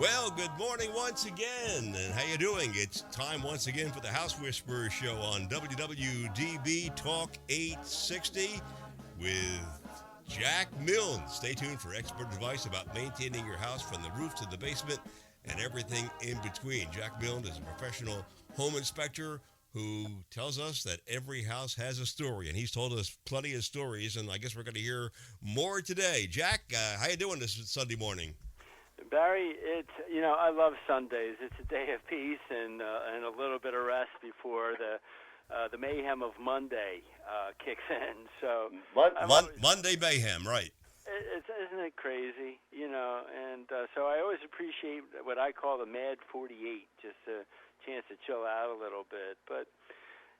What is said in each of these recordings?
Well, good morning once again, and how you doing? It's time once again for the House Whisperer Show on WWDB Talk 860 with Jack Milne. Stay tuned for expert advice about maintaining your house from the roof to the basement and everything in between. Jack Milne is a professional home inspector who tells us that every house has a story, and he's told us plenty of stories, and I guess we're going to hear more today. Jack, how you doing this Sunday morning? Barry, I love Sundays. It's a day of peace and a little bit of rest before the mayhem of Monday kicks in. So Monday mayhem, right? Isn't it crazy? And so I always appreciate what I call the Mad 48, just a chance to chill out a little bit. But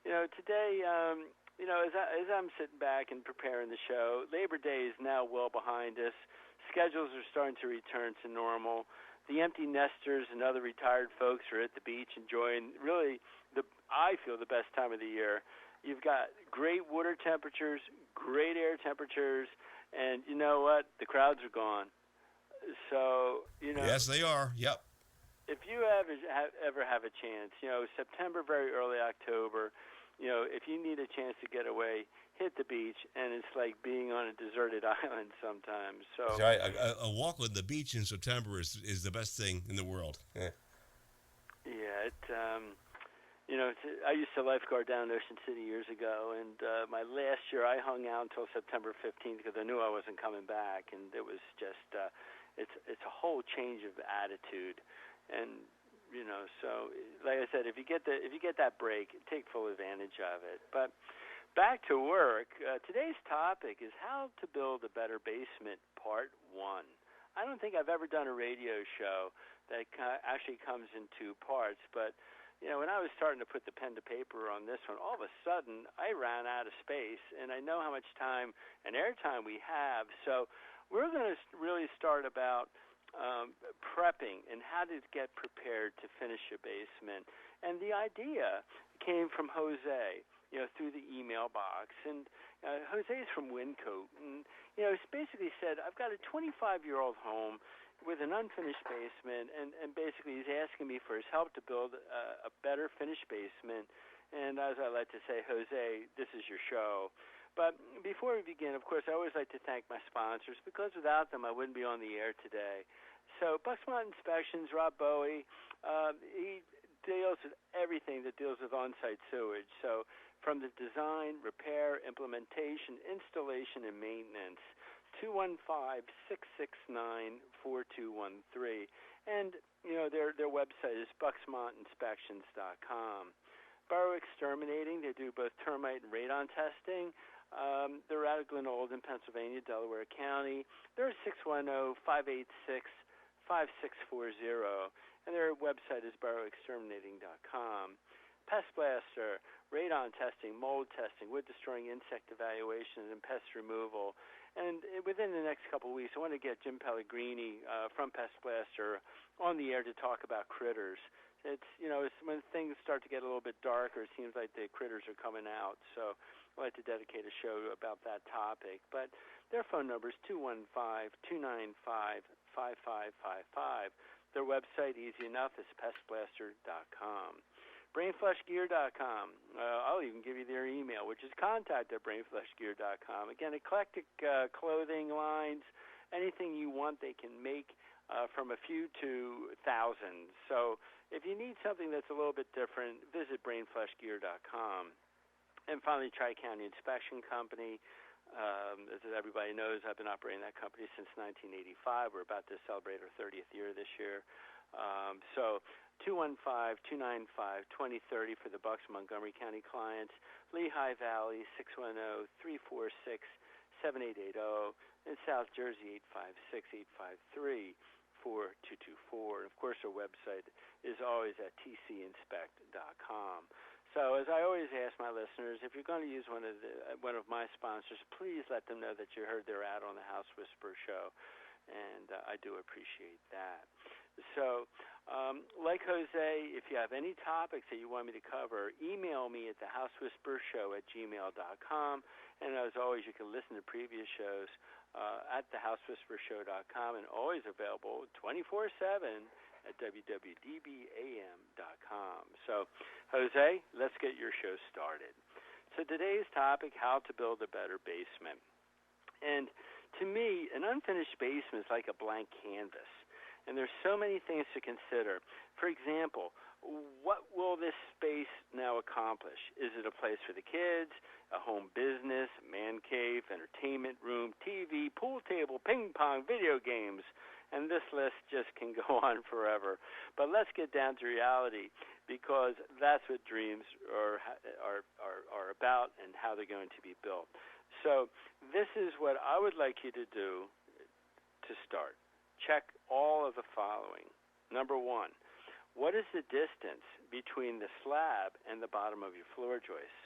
today, as I'm sitting back and preparing the show, Labor Day is now well behind us. Schedules are starting to return to normal. The empty nesters and other retired folks are at the beach enjoying really, I feel, the best time of the year. You've got great water temperatures, great air temperatures, and you know what? The crowds are gone. So, Yes, they are. Yep. If you ever have a chance, September, very early October, if you need a chance to get away, hit the beach, and it's like being on a deserted island sometimes. So, that's right. A walk on the beach in September is the best thing in the world. Yeah. I used to lifeguard down in Ocean City years ago, and my last year I hung out until September 15th because I knew I wasn't coming back, and it was just it's a whole change of attitude, and so like I said, if you get that break, take full advantage of it. But back to work. Today's topic is how to build a better basement, Part 1. I don't think I've ever done a radio show that actually comes in two parts, but when I was starting to put the pen to paper on this one, all of a sudden I ran out of space, and I know how much time and airtime we have. So we're going to really start about prepping and how to get prepared to finish your basement. And the idea came from Jose, through the email box. And Jose is from Wyncote. And, he basically said, I've got a 25-year-old home with an unfinished basement, and basically he's asking me for his help to build a better finished basement. And as I like to say, Jose, this is your show. But before we begin, of course, I always like to thank my sponsors, because without them I wouldn't be on the air today. So Bucksmont Inspections, Rob Bowie, he deals with everything that deals with on-site sewage. So from the design, repair, implementation, installation, and maintenance, 215-669-4213. And, their website is bucksmontinspections.com. Borough Exterminating, they do both termite and radon testing. They're out of Glenold in Pennsylvania, Delaware County. They're 610-586-5640, and their website is boroughexterminating.com. Pest Blaster, radon testing, mold testing, wood-destroying insect evaluation, and pest removal. And within the next couple of weeks, I want to get Jim Pellegrini from Pest Blaster on the air to talk about critters. It's when things start to get a little bit darker, it seems like the critters are coming out. So I'd like to dedicate a show about that topic. But their phone number is 215-295-5555. Their website, easy enough, is pestblaster.com. BrainFleshGear.com. I'll even give you their email, which is contact@BrainFleshGear.com. Again, eclectic clothing lines, anything you want they can make, from a few to thousands. So if you need something that's a little bit different, visit BrainFleshGear.com. And finally, Tri-County Inspection Company. As everybody knows, I've been operating that company since 1985. We're about to celebrate our 30th year this year. So 215-295-2030 for the Bucks Montgomery County clients. Lehigh Valley, 610-346-7880. And South Jersey, 856-853-4224. And, of course, our website is always at tcinspect.com. So as I always ask my listeners, if you're going to use one of my sponsors, please let them know that you heard their ad on the House Whisperer Show, and I do appreciate that. So, like Jose, if you have any topics that you want me to cover, email me at thehousewhisperershow@gmail.com, and as always, you can listen to previous shows at thehousewhisperershow.com, and always available 24/7 at www.dbam.com. So, Jose, let's get your show started. So today's topic, how to build a better basement. And to me, an unfinished basement is like a blank canvas. And there's so many things to consider. For example, what will this space now accomplish? Is it a place for the kids, a home business, man cave, entertainment room, TV, pool table, ping pong, video games? And this list just can go on forever. But let's get down to reality, because that's what dreams are about and how they're going to be built. So this is what I would like you to do to start. Check all of the following. Number one, what is the distance between the slab and the bottom of your floor joists?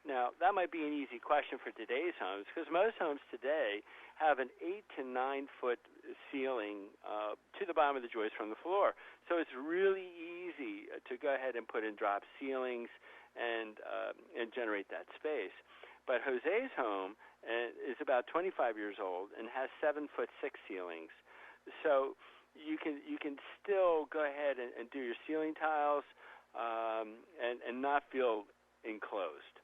Now, that might be an easy question for today's homes, because most homes today have an 8 to 9 foot ceiling to the bottom of the joist from the floor. So it's really easy to go ahead and put in drop ceilings and generate that space. But Jose's home is about 25 years old and has 7'6" ceilings. So you can still go ahead and do your ceiling tiles and not feel enclosed.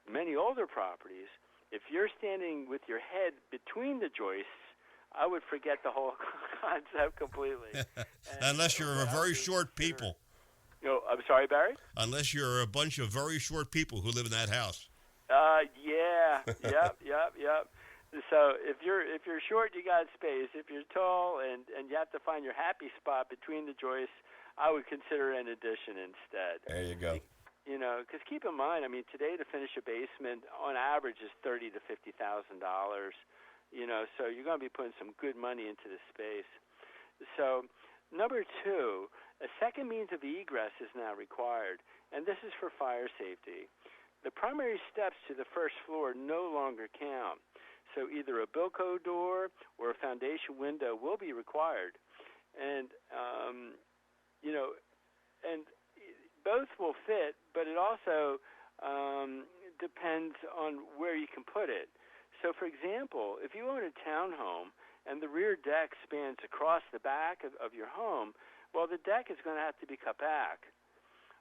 Many older properties, if you're standing with your head between the joists, I would forget the whole concept completely. Unless you're a very short people. No, I'm sorry, Barry? Unless you're a bunch of very short people who live in that house. Yeah. Yep. So if you're short, you got space. If you're tall and you have to find your happy spot between the joists, I would consider an addition instead. There you go. You know, because keep in mind, I mean, today to finish a basement on average is $30,000 to $50,000. You know, so you're going to be putting some good money into the space. So, number two, a second means of egress is now required, and this is for fire safety. The primary steps to the first floor no longer count. So either a Bilco door or a foundation window will be required, and and both will fit, but it also depends on where you can put it. So, for example, if you own a townhome and the rear deck spans across the back of your home, well, the deck is going to have to be cut back.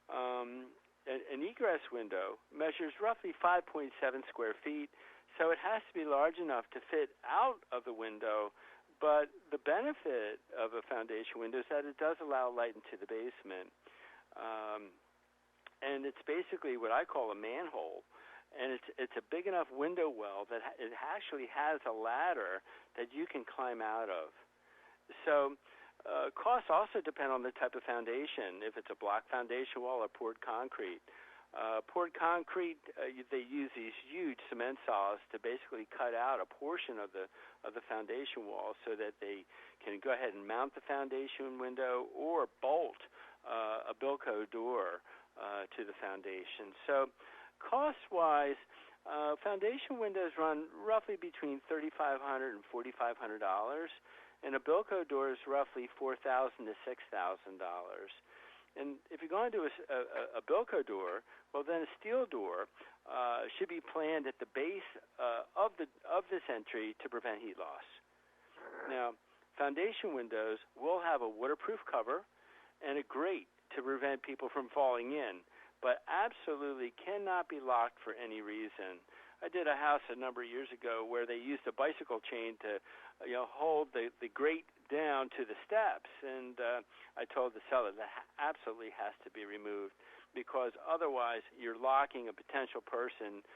An egress window measures roughly 5.7 square feet, so it has to be large enough to fit out of the window. But the benefit of a foundation window is that it does allow light into the basement. And it's basically what I call a manhole. And it's a big enough window well that it actually has a ladder that you can climb out of. So costs also depend on the type of foundation, if it's a block foundation wall or poured concrete. Poured concrete, they use these huge cement saws to basically cut out a portion of the foundation wall so that they can go ahead and mount the foundation window or bolt a Bilco door to the foundation. So cost-wise, foundation windows run roughly between $3,500 and $4,500, and a Bilco door is roughly $4,000 to $6,000. And if you're going to do a Bilco door, well, then a steel door should be planned at the base of this entry to prevent heat loss. Now, foundation windows will have a waterproof cover and a grate to prevent people from falling in, but absolutely cannot be locked for any reason. I did a house a number of years ago where they used a bicycle chain to hold the grate down to the steps, and I told the seller that absolutely has to be removed, because otherwise you're locking a potential person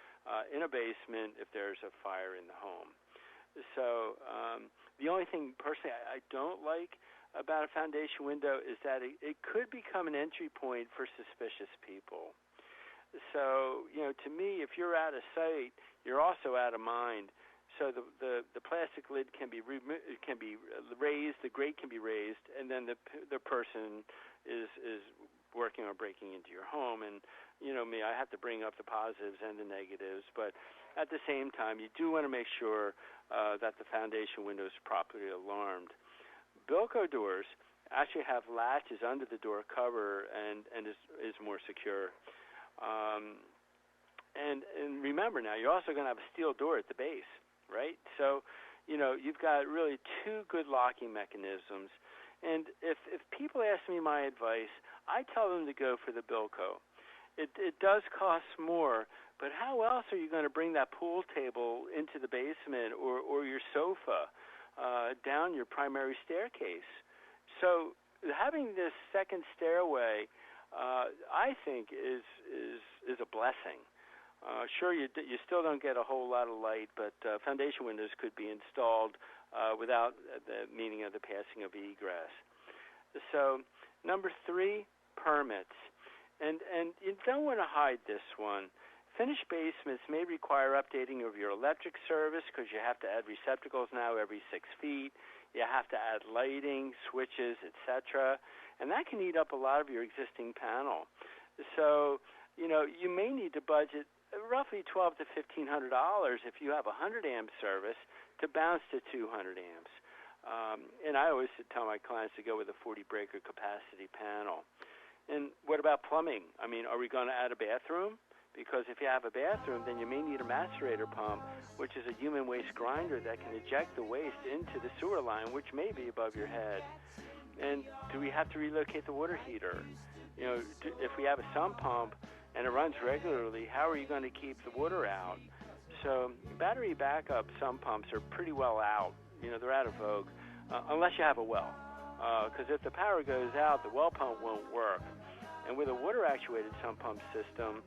in a basement if there's a fire in the home. So the only thing personally I don't like about a foundation window is that it could become an entry point for suspicious people. So, to me, if you're out of sight, you're also out of mind. So the plastic lid can be raised, the grate can be raised, and then the person is working on breaking into your home. And me, I have to bring up the positives and the negatives, but at the same time, you do want to make sure that the foundation window is properly alarmed. Bilco doors actually have latches under the door cover and is more secure. And remember now, you're also going to have a steel door at the base, right? So, you've got really two good locking mechanisms. And if people ask me my advice, I tell them to go for the Bilco. It does cost more, but how else are you going to bring that pool table into the basement or your sofa down your primary staircase? So having this second stairway, I think, is a blessing. Sure, you still don't get a whole lot of light, but foundation windows could be installed without the meaning of the passing of egress. So, number 3, permits. And you don't want to hide this one. Finished basements may require updating of your electric service because you have to add receptacles now every 6 feet. You have to add lighting, switches, etc. And that can eat up a lot of your existing panel. So, you may need to budget roughly $1,200 to $1,500 if you have a 100-amp service to bounce to 200 amps. And I always tell my clients to go with a 40-breaker capacity panel. And what about plumbing? I mean, are we going to add a bathroom? Because if you have a bathroom, then you may need a macerator pump, which is a human waste grinder that can eject the waste into the sewer line, which may be above your head. And do we have to relocate the water heater? If we have a sump pump and it runs regularly, how are you going to keep the water out? So battery backup sump pumps are pretty well out. They're out of vogue, unless you have a well. Because if the power goes out, the well pump won't work. And with a water-actuated sump pump system,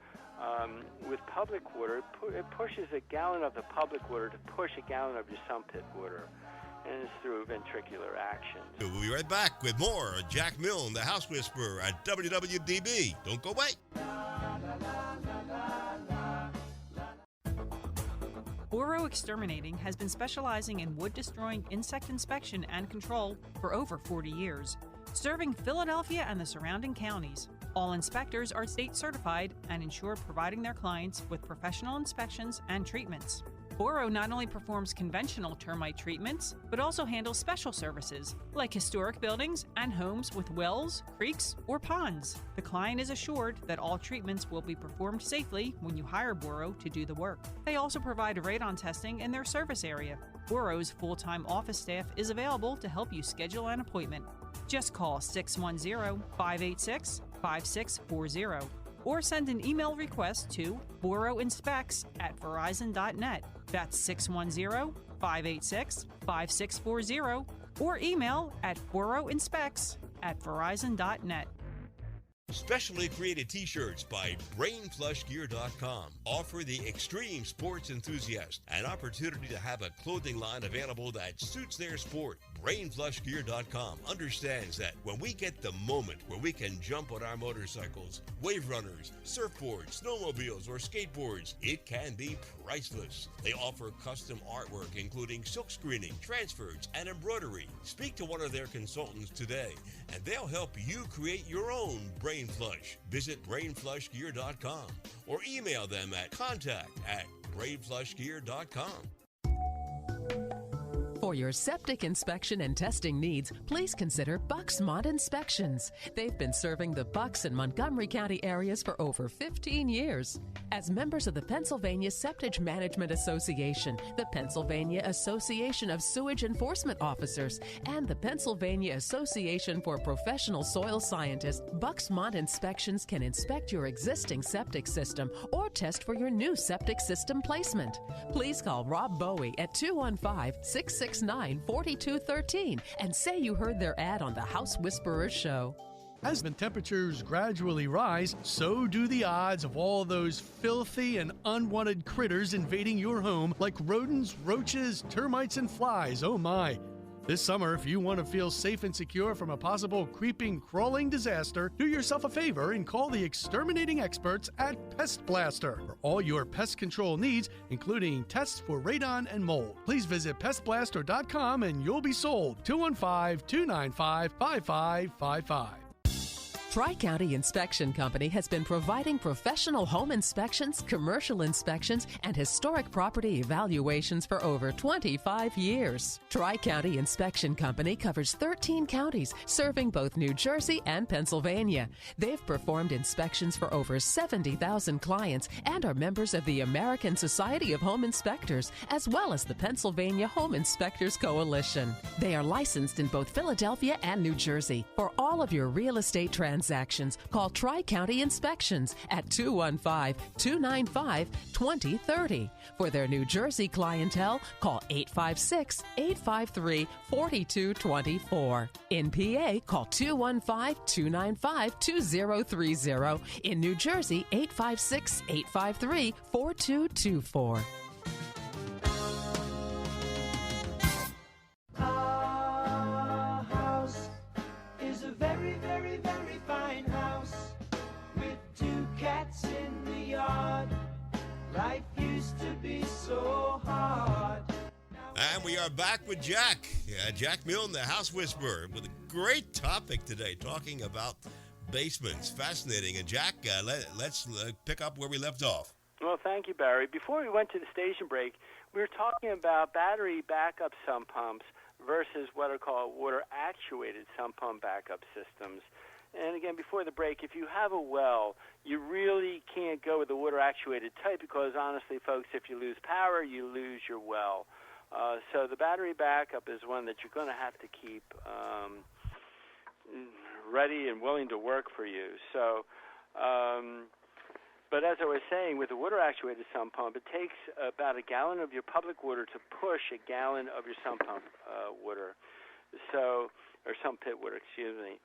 with public water, it pushes a gallon of the public water to push a gallon of your sump pit water. And it's through ventricular action. We'll be right back with more Jack Milne, the House Whisperer at WWDB. Don't go away. Boro Exterminating has been specializing in wood-destroying insect inspection and control for over 40 years, serving Philadelphia and the surrounding counties. All inspectors are state certified and ensure providing their clients with professional inspections and treatments. Boro not only performs conventional termite treatments, but also handles special services like historic buildings and homes with wells, creeks, or ponds. The client is assured that all treatments will be performed safely when you hire Boro to do the work. They also provide radon testing in their service area. Boro's full-time office staff is available to help you schedule an appointment. Just call 610-586-5640 or send an email request to boroinspects@verizon.net. That's 610-586-5640 or email at boroinspects@verizon.net. Specially created t-shirts by BrainFlushGear.com offer the extreme sports enthusiast an opportunity to have a clothing line available that suits their sport. BrainFlushGear.com understands that when we get the moment where we can jump on our motorcycles, wave runners, surfboards, snowmobiles, or skateboards, it can be priceless. They offer custom artwork including silk screening, transfers, and embroidery. Speak to one of their consultants today and they'll help you create your own Brain Flush. Visit BrainFlushGear.com or email them at contact@BrainFlushGear.com. For your septic inspection and testing needs, please consider Bucksmont Inspections. They've been serving the Bucks and Montgomery County areas for over 15 years. As members of the Pennsylvania Septic Management Association, the Pennsylvania Association of Sewage Enforcement Officers, and the Pennsylvania Association for Professional Soil Scientists, Bucksmont Inspections can inspect your existing septic system or test for your new septic system placement. Please call Rob Bowie at 215-669-4213 and say you heard their ad on the House Whisperers show. As the temperatures gradually rise, so do the odds of all those filthy and unwanted critters invading your home like rodents, roaches, termites, and flies. Oh my! This summer, if you want to feel safe and secure from a possible creeping, crawling disaster, do yourself a favor and call the exterminating experts at Pest Blaster for all your pest control needs, including tests for radon and mold. Please visit pestblaster.com and you'll be sold. 215-295-5555. Tri-County Inspection Company has been providing professional home inspections, commercial inspections, and historic property evaluations for over 25 years. Tri-County Inspection Company covers 13 counties, serving both New Jersey and Pennsylvania. They've performed inspections for over 70,000 clients and are members of the American Society of Home Inspectors, as well as the Pennsylvania Home Inspectors Coalition. They are licensed in both Philadelphia and New Jersey. For all of your real estate transactions, call Tri-County Inspections at 215-295-2030. For their New Jersey clientele, call 856-853-4224. In PA, call 215-295-2030. In New Jersey, 856-853-4224. Our house is a very, very, very fine house with 2 cats in the yard. Life used to be so hard. And we are back with Jack. Jack Milne, the House Whisperer, with a great topic today, talking about basements. Fascinating. And Jack, let's pick up where we left off. Well, thank you, Barry. Before we went to the station break, we were talking about battery backup sump pumps versus what are called water-actuated sump pump backup systems. And again, before the break, if you have a well, you really can't go with the water-actuated type because, honestly, folks, if you lose power, you lose your well. So the battery backup is one that you're going to have to keep ready and willing to work for you. So, but as I was saying, with the water-actuated sump pump, it takes about a gallon of your public water to push a gallon of your sump pump water, or sump pit water, excuse me.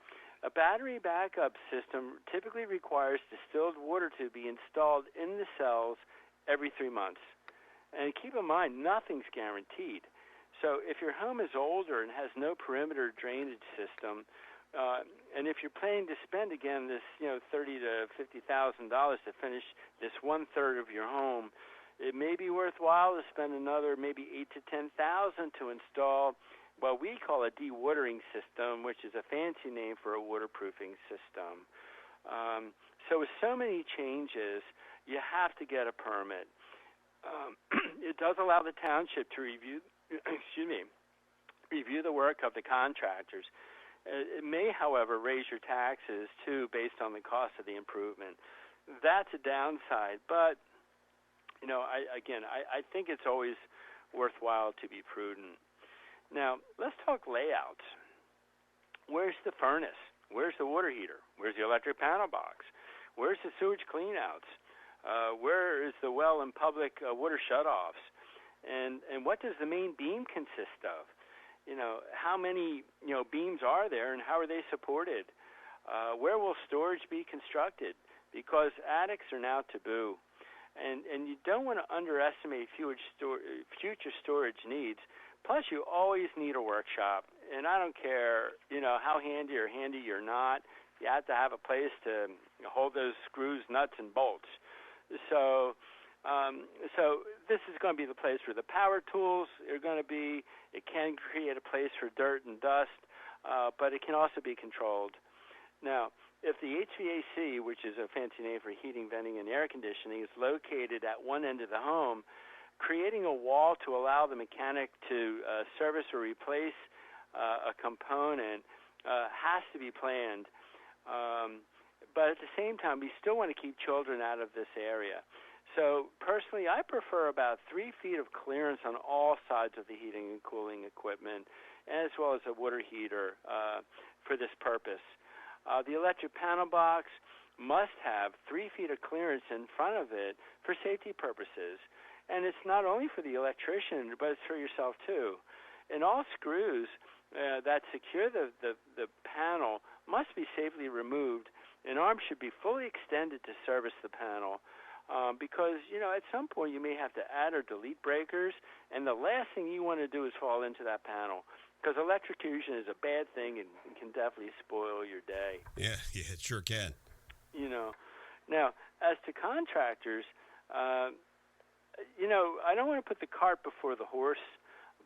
A battery backup system typically requires distilled water to be installed in the cells every 3 months. And keep in mind, nothing's guaranteed. So if your home is older and has no perimeter drainage system, and if you're planning to spend again this, $30,000 to $50,000 to finish this 1/3 of your home, it may be worthwhile to spend another maybe $8,000 to $10,000 to install what we call a dewatering system, which is a fancy name for a waterproofing system. So with so many changes, you have to get a permit. It does allow the township to review the work of the contractors. It may, however, raise your taxes, too, based on the cost of the improvement. That's a downside. But, I think it's always worthwhile to be prudent. Now, let's talk layouts. Where's the furnace? Where's the water heater? Where's the electric panel box? Where's the sewage cleanouts? Where is the well and public water shutoffs? And what does the main beam consist of? How many, beams are there and how are they supported? Where will storage be constructed? Because attics are now taboo. And you don't want to underestimate future storage needs. Plus, you always need a workshop. And I don't care, how handy or handy you're not. You have to have a place to hold those screws, nuts, and bolts. So this is going to be the place where the power tools are going to be. It can create a place for dirt and dust, but it can also be controlled. Now, if the HVAC, which is a fancy name for heating, venting, and air conditioning, is located at one end of the home, creating a wall to allow the mechanic to service or replace a component has to be planned. But at the same time, we still want to keep children out of this area. So personally, I prefer about 3 feet of clearance on all sides of the heating and cooling equipment, as well as a water heater for this purpose. The electric panel box must have 3 feet of clearance in front of it for safety purposes. And it's not only for the electrician, but it's for yourself too. And all screws that secure the panel must be safely removed, and arms should be fully extended to service the panel. Because, at some point you may have to add or delete breakers, and the last thing you want to do is fall into that panel. Because electrocution is a bad thing and can definitely spoil your day. Yeah, it sure can. Now, as to contractors, I don't want to put the cart before the horse,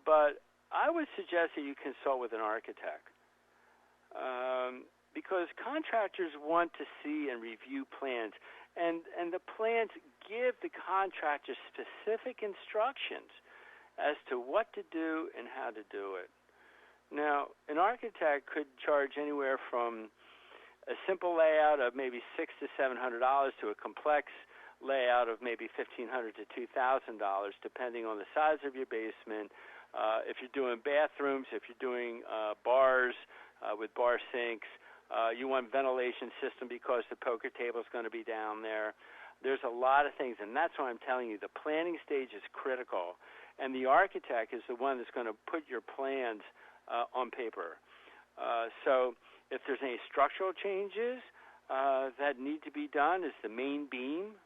but I would suggest that you consult with an architect. because contractors want to see and review plans, and the plans give the contractor specific instructions as to what to do and how to do it. Now, an architect could charge anywhere from a simple layout of maybe $600 to $700 to a complex layout of maybe $1,500 to $2,000, depending on the size of your basement. If you're doing bathrooms, if you're doing bars with bar sinks, you want ventilation system because the poker table is going to be down there. There's a lot of things, and that's why I'm telling you the planning stage is critical, and the architect is the one that's going to put your plans on paper. So if there's any structural changes that need to be done, is the main beam,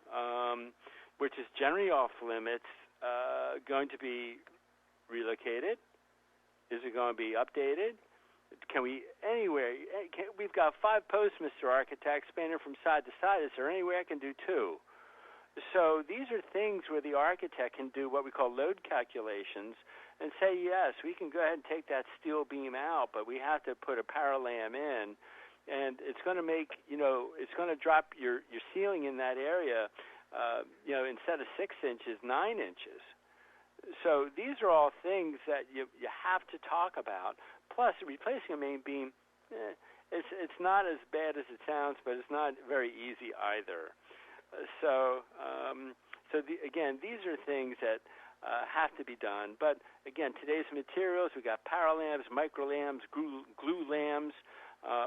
which is generally off limits, going to be relocated? Is it going to be updated? Can we anywhere? We've got 5 posts, Mr. Architect, spanning from side to side. Is there any way I can do 2? So these are things where the architect can do what we call load calculations and say, yes, we can go ahead and take that steel beam out, but we have to put a paralam in, and it's going to make, it's going to drop your ceiling in that area, instead of 6 inches, 9 inches. So these are all things that you have to talk about. Plus, replacing a main beam, it's not as bad as it sounds, but it's not very easy either. Again, these are things that have to be done. But again, today's materials, we got paralams, microlams, glue lams,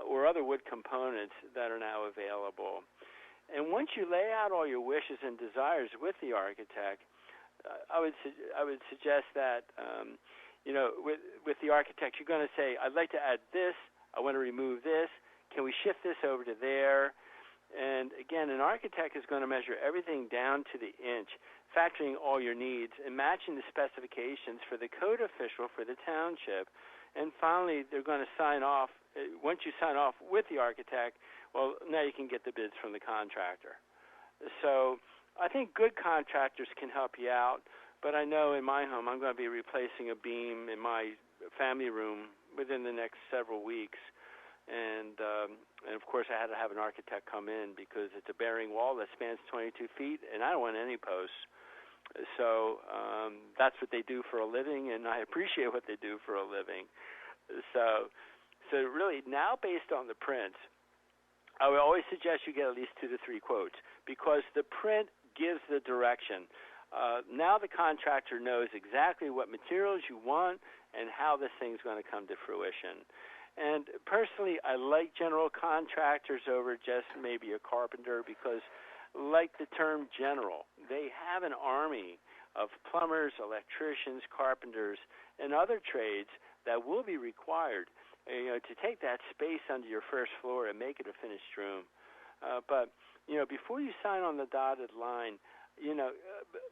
or other wood components that are now available. And once you lay out all your wishes and desires with the architect, I would suggest that with the architect, you're going to say, I'd like to add this, I want to remove this, can we shift this over to there? And again, an architect is going to measure everything down to the inch, factoring all your needs and matching the specifications for the code official for the township. And finally, they're going to sign off. Once you sign off with the architect, well, now you can get the bids from the contractor. So I think good contractors can help you out, but I know in my home I'm going to be replacing a beam in my family room within the next several weeks. And of course, I had to have an architect come in because it's a bearing wall that spans 22 feet, and I don't want any posts. So that's what they do for a living, and I appreciate what they do for a living. So really, now based on the prints, I would always suggest you get at least 2 to 3 quotes because the print gives the direction. Now the contractor knows exactly what materials you want and how this thing's going to come to fruition. And personally, I like general contractors over just maybe a carpenter because, like the term general, they have an army of plumbers, electricians, carpenters, and other trades that will be required to take that space under your first floor and make it a finished room. But before you sign on the dotted line,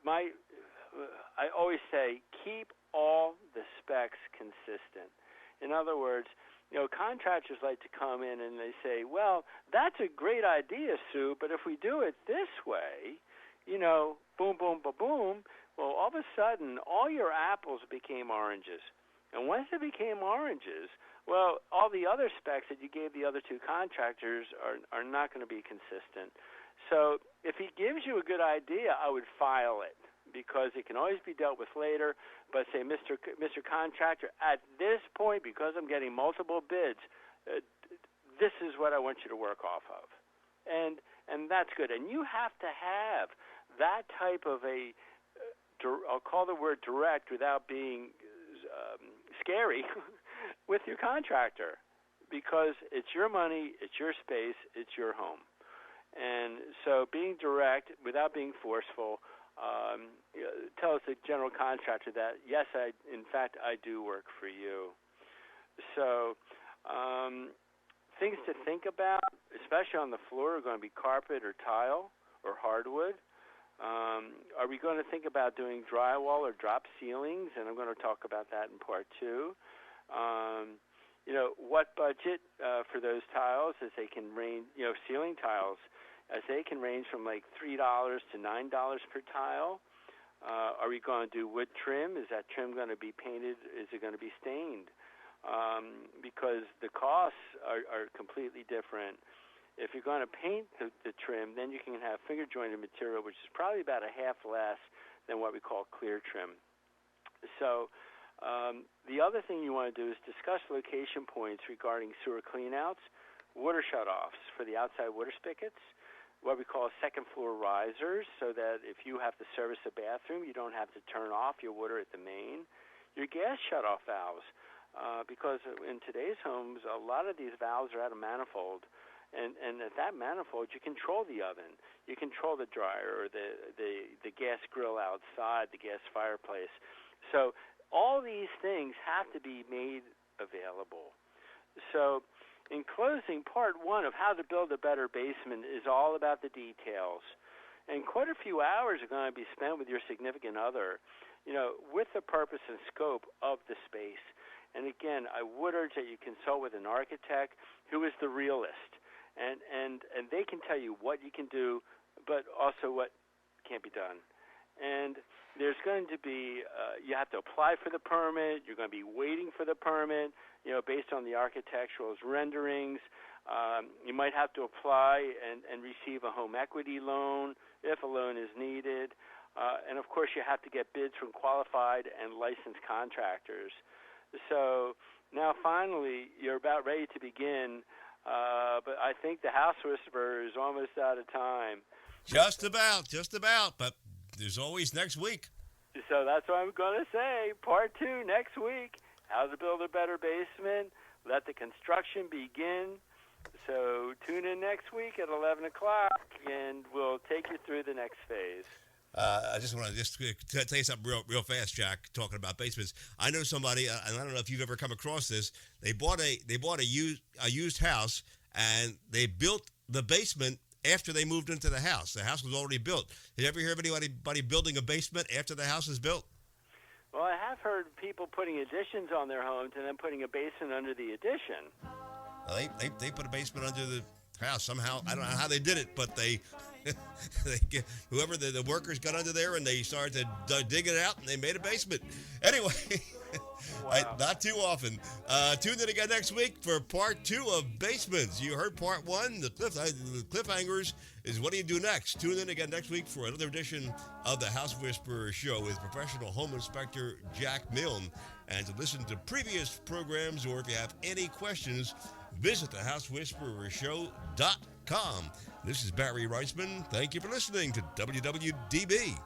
I always say keep all the specs consistent. In other words, contractors like to come in and they say, well, that's a great idea, Sue, but if we do it this way, boom, boom, boom, boom, well, all of a sudden, all your apples became oranges. And once they became oranges, well, all the other specs that you gave the other 2 contractors are not going to be consistent. So if he gives you a good idea, I would file it because it can always be dealt with later. But say, Mr. Contractor, at this point, because I'm getting multiple bids, this is what I want you to work off of. And that's good. And you have to have that type of I'll call the word direct without being scary, with your contractor because it's your money, it's your space, it's your home. And so being direct without being forceful tells the general contractor that, yes, I do work for you. So things to think about, especially on the floor, are going to be carpet or tile or hardwood. Are we going to think about doing drywall or drop ceilings? And I'm going to talk about that in part 2. What budget for those tiles as they can range, ceiling tiles, as they can range from like $3 to $9 per tile. Are we going to do wood trim? Is that trim going to be painted? Is it going to be stained? because the costs are completely different. If you're going to paint the trim, then you can have finger jointed material, which is probably about a half less than what we call clear trim. So the other thing you want to do is discuss location points regarding sewer cleanouts, water shutoffs for the outside water spigots, what we call second floor risers, so that if you have to service a bathroom, you don't have to turn off your water at the main, your gas shutoff valves, because in today's homes, a lot of these valves are out of manifold. And at that manifold, you control the oven, you control the dryer, or the gas grill outside, the gas fireplace. So all these things have to be made available. So in closing, part one of how to build a better basement is all about the details. And quite a few hours are going to be spent with your significant other, with the purpose and scope of the space. And again, I would urge that you consult with an architect who is the realist. And they can tell you what you can do, but also what can't be done. And there's going to be, you have to apply for the permit. You're going to be waiting for the permit, based on the architectural renderings. You might have to apply and receive a home equity loan if a loan is needed. And, of course, you have to get bids from qualified and licensed contractors. So now, finally, you're about ready to begin. But I think the House Whisperer is almost out of time. Just about, but there's always next week. So that's what I'm going to say. Part 2 next week, how to build a better basement, let the construction begin. So tune in next week at 11 o'clock, and we'll take you through the next phase. I just want to tell you something real fast, Jack. Talking about basements, I know somebody, and I don't know if you've ever come across this. They bought a used house, and they built the basement after they moved into the house. The house was already built. Did you ever hear of anybody building a basement after the house is built? Well, I have heard people putting additions on their homes and then putting a basement under the addition. Well, they put a basement under the house somehow. I don't know how they did it, but they whoever the workers got under there and they started to dig it out and they made a basement. Anyway, wow. Not too often. Tune in again next week for part 2 of basements. You heard part 1. The cliffhangers is what do you do next? Tune in again next week for another edition of the House Whisperer Show with professional home inspector Jack Milne. And to listen to previous programs or if you have any questions, visit thehousewhisperershow.com. This is Barry Reisman. Thank you for listening to WWDB.